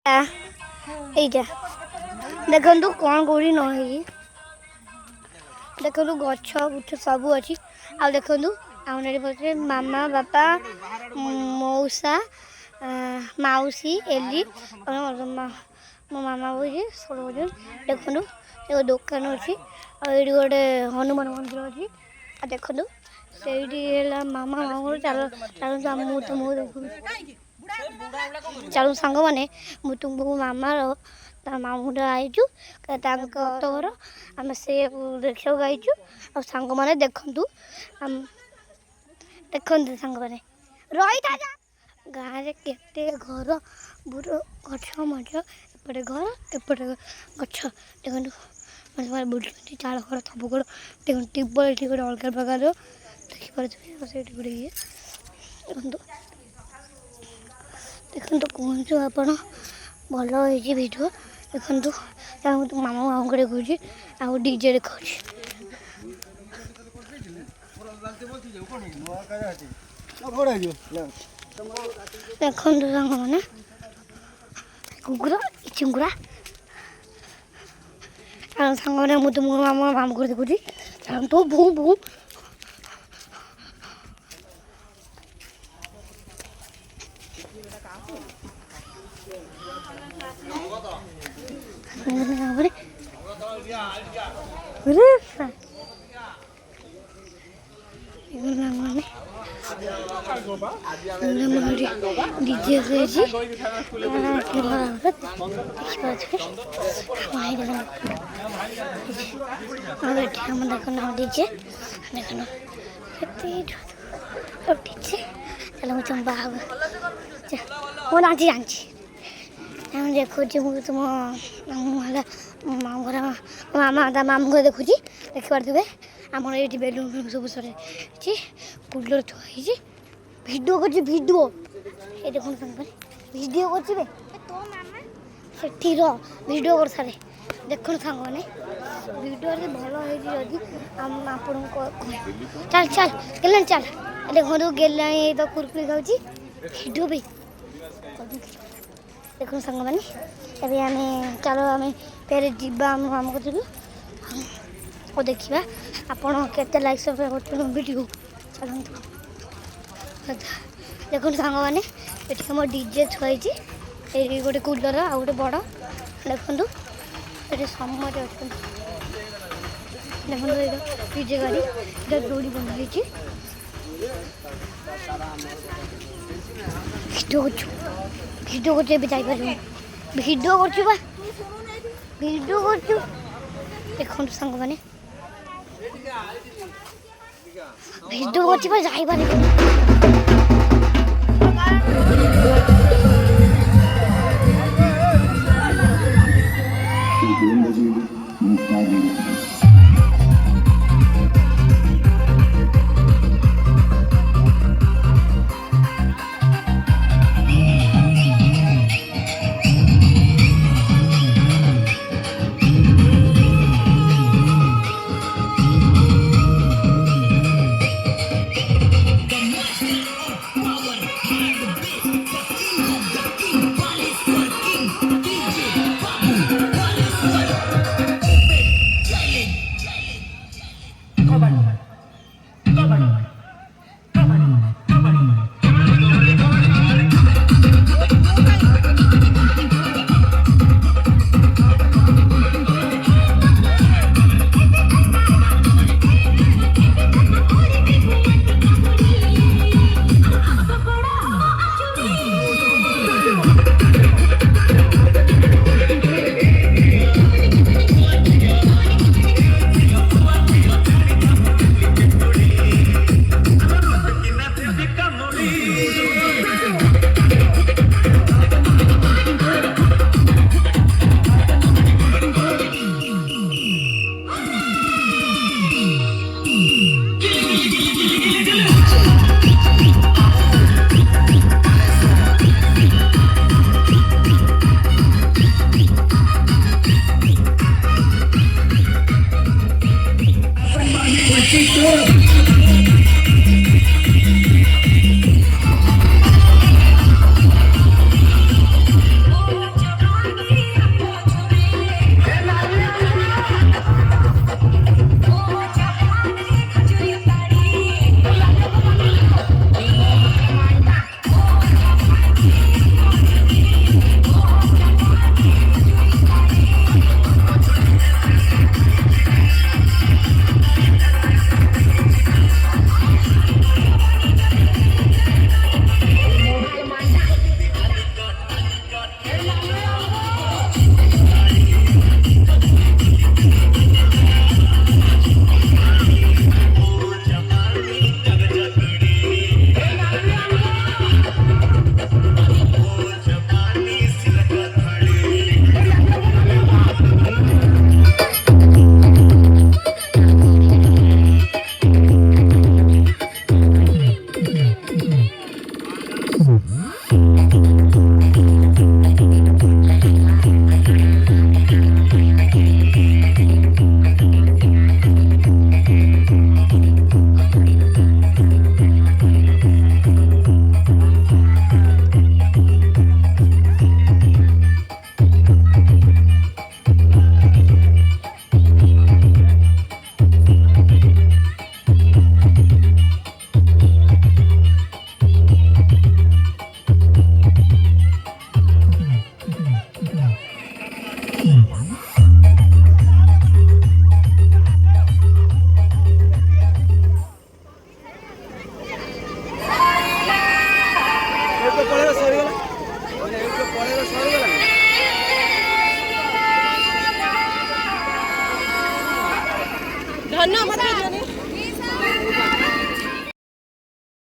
এইটা ଦେଖନ୍ତୁ କ'ଣ କେଉଁଠି ନ ହେଇଛି ଦେଖନ୍ତୁ ଗଛ ବୁଛ ସବୁ ଅଛି। ଆଉ ଦେଖନ୍ତୁ ଆମର ଏଠି ପଛରେ ମାମା ବାପା ମଉସା ମାଉସୀ ଏଲି ମୋ ମାମା ବସିଛି ସୋଲ ବସୁଛନ୍ତି। ଦେଖନ୍ତୁ ଏକ ଦୋକାନ ଅଛି ଆଉ ଏଇଠି ଗୋଟେ ହନୁମାନ ମନ୍ଦିର ଅଛି। ଆଉ ଦେଖନ୍ତୁ ସେଇଠି ହେଲା ମାମା ମାମୁଁ ଚାଲନ୍ତୁ ମୁଁ ତୁମକୁ ଦେଖୁଛି ଚାଲୁ ସାଙ୍ଗମାନେ ମୁଁ ତୁମକୁ ମାମାର ତା ମାମୁଁଟା ଆଇଛୁ ତାଙ୍କ ଘର ଆମେ ସେ ଦେଖିବାକୁ ଆଇଛୁ। ଆଉ ସାଙ୍ଗମାନେ ଦେଖନ୍ତୁ ଦେଖନ୍ତୁ ସାଙ୍ଗମାନେ ରହିଥା ଗାଁରେ କେତେ ଘର ବୁର ଗଛ ମଜ ଏପଟେ ଘର ଏପଟେ ଗଛ ଦେଖନ୍ତୁ ସେମାନେ ବୁଲୁଛନ୍ତି ଚାଳ ଘର ସବୁ ଘର ଦେଖନ୍ତୁ ଟିବଲ ଏଠି ଗୋଟେ ଅଲଗା ପ୍ରକାର ଦେଖିପାରୁଥିବେ ସେଇଠି ଗୋଟେ ଇଏ ଦେଖନ୍ତୁ ଦେଖନ୍ତୁ କୁହନ୍ତୁ ଆପଣ ଭଲ ହେଇଛି ଭିଡ଼ିଓ ଦେଖନ୍ତୁ ମୁଁ ତ ମାମା ମାମୁଁଙ୍କୁ ଦେଖାଉଛି ଆଉ ଡିଜେ ଦେଖାଉଛି। ଦେଖନ୍ତୁ ସାଙ୍ଗମାନେ କୁକୁର ଚିଙ୍ଗୁଡ଼ା ଆଉ ସାଙ୍ଗମାନେ ମୁଁ ତ ମୋ ମାମା ମାମୁଁଙ୍କୁ ଦେଖୁଛି ତ ବୋଉ ବୋଉ ডিজে হয়েছে দেখুন ডিজে দেখুন উঠিছে তাহলে ମୁଁ ତୁମ ବାହା ମୁଁ ନାଚି ଜାଣିଛି ଆମେ ଦେଖୁଛି ମୁଁ ତୁମ ମାମୁଁ ହେଲା ମାମୁଁ ଘର ମାମା ତା ମାମୁଁ ଘର ଦେଖୁଛି ଦେଖିପାରୁଥିବେ ଆମର ଏଇଠି ବେଲୁନ ସବୁ ସରିଛି କୁଲର ଥୁଆ ହେଇଛି ଭିଡ଼ିଓ କରୁଛି ଭିଡ଼ିଓ ଏ ଦେଖନ୍ତୁ ସାଙ୍ଗରେ ଭିଡ଼ିଓ କରୁଛି ବେ ସେଠିର ଭିଡ଼ିଓ କରିସାରେ ଦେଖନ୍ତୁ ସାଙ୍ଗମାନେ ଭିଡ଼ିଓ ଯଦି ଭଲ ହେଇଛି ଯଦି ଆପଣଙ୍କୁ ଚାଲ ଚାଲ ଗେଲାଣି ଚାଲ ଦେଖନ୍ତୁ ଗେଲାଣି ତ କୁରକୁରି ଖାଉଛି ଭିଡ଼ିଓ ବି ଦେଖନ୍ତୁ ସାଙ୍ଗମାନେ ଏବେ ଆମେ ଚାଲ ଆମେ ଫେରେ ଯିବା ଆମ ମାମୁଁ କତିକୁ ଆଉ ଦେଖିବା ଆପଣ କେତେ ଲାଇକ୍ ସବସ୍କ୍ରାଇବ୍ କରୁଛନ୍ତି ଭିଡ଼ିଓ ଚାଲନ୍ତୁ ଦେଖନ୍ତୁ ସାଙ୍ଗମାନେ ଏଠି ଆମ ଡିଜେ ଥୁଆ ହେଇଛି ଏଠି ଗୋଟେ କୁଲର ଆଉ ଗୋଟେ ବଡ଼ ଦେଖନ୍ତୁ ଏଠି ସମସ୍ତେ ଅଛନ୍ତି ଦେଖନ୍ତୁ ଏଇଟା ଡିଜେ ଗାଡ଼ି ଏଇଟା ଦୌଡ଼ି ବନ୍ଧା ହେଇଛି ଭିଡ଼ିଓ କରୁଛୁ ଏବେ ଯାଇପାରିବୁ ଭିଡ଼ିଓ କରୁଛୁ ବା ଭିଡ଼ିଓ କରୁଛୁ ଦେଖନ୍ତୁ ସାଙ୍ଗମାନେ ଭିଡ଼ିଓ କରୁଛି ବା ଯାଇପାରିବୁ धन्य